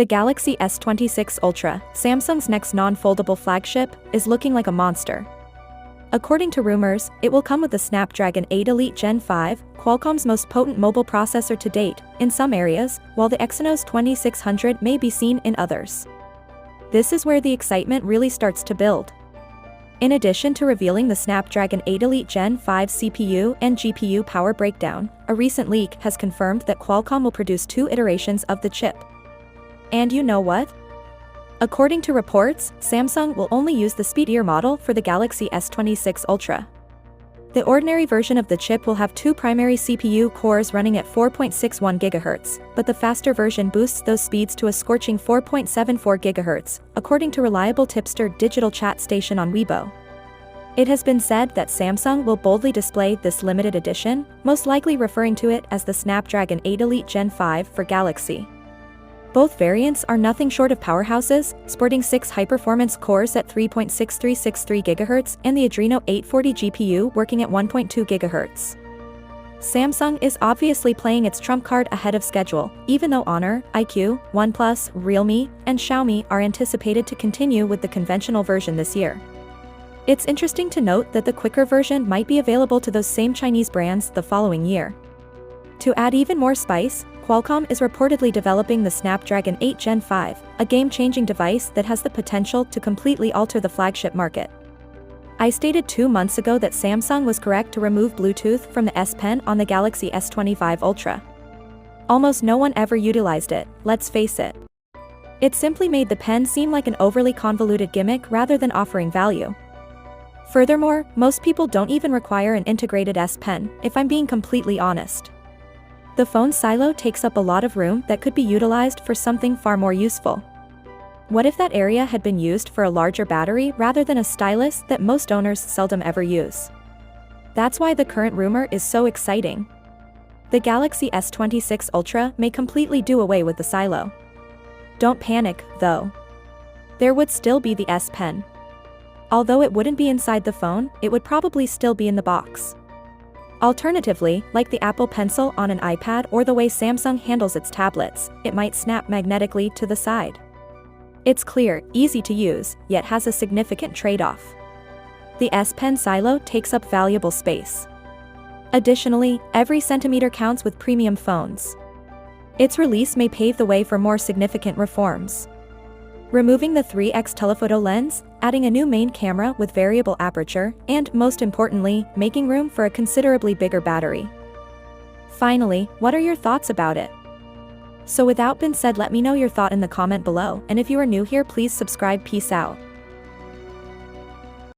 The Galaxy S26 Ultra, Samsung's next non-foldable flagship, is looking like a monster. According to rumors, it will come with the Snapdragon 8 Elite Gen 5, Qualcomm's most potent mobile processor to date, in some areas, while the Exynos 2600 may be seen in others. This is where the excitement really starts to build. In addition to revealing the Snapdragon 8 Elite Gen 5 CPU and GPU power breakdown, a recent leak has confirmed that Qualcomm will produce 2 iterations of the chip. And you know what? According to reports, Samsung will only use the speedier model for the Galaxy S26 Ultra. The ordinary version of the chip will have 2 primary CPU cores running at 4.61 GHz, but the faster version boosts those speeds to a scorching 4.74 GHz, according to reliable tipster digital chat station on Weibo. It has been said that Samsung will boldly display this limited edition, most likely referring to it as the Snapdragon 8 Elite Gen 5 for Galaxy. Both variants are nothing short of powerhouses, sporting 6 high-performance cores at 3.6363 GHz and the Adreno 840 GPU working at 1.2 GHz. Samsung is obviously playing its trump card ahead of schedule, even though Honor, iQOO, OnePlus, Realme, and Xiaomi are anticipated to continue with the conventional version this year. It's interesting to note that the quicker version might be available to those same Chinese brands the following year. To add even more spice, Qualcomm is reportedly developing the Snapdragon 8 Gen 5, a game-changing device that has the potential to completely alter the flagship market. I stated 2 months ago that Samsung was correct to remove Bluetooth from the S Pen on the Galaxy S25 Ultra. Almost no one ever utilized it, let's face it. It simply made the pen seem like an overly convoluted gimmick rather than offering value. Furthermore, most people don't even require an integrated S Pen, if I'm being completely honest. The phone silo takes up a lot of room that could be utilized for something far more useful. What if that area had been used for a larger battery rather than a stylus that most owners seldom ever use? That's why the current rumor is so exciting. The Galaxy S26 Ultra may completely do away with the silo. Don't panic, though. There would still be the S Pen. Although it wouldn't be inside the phone, it would probably still be in the box. Alternatively, like the Apple Pencil on an iPad or the way Samsung handles its tablets, it might snap magnetically to the side. It's clear, easy to use, yet has a significant trade-off. The S Pen silo takes up valuable space. Additionally, every centimeter counts with premium phones. Its release may pave the way for more significant reforms. Removing the 3x telephoto lens, adding a new main camera with variable aperture, and, most importantly, making room for a considerably bigger battery. Finally, what are your thoughts about it? So without being said, let me know your thought in the comment below, and if you are new here, please subscribe. Peace out.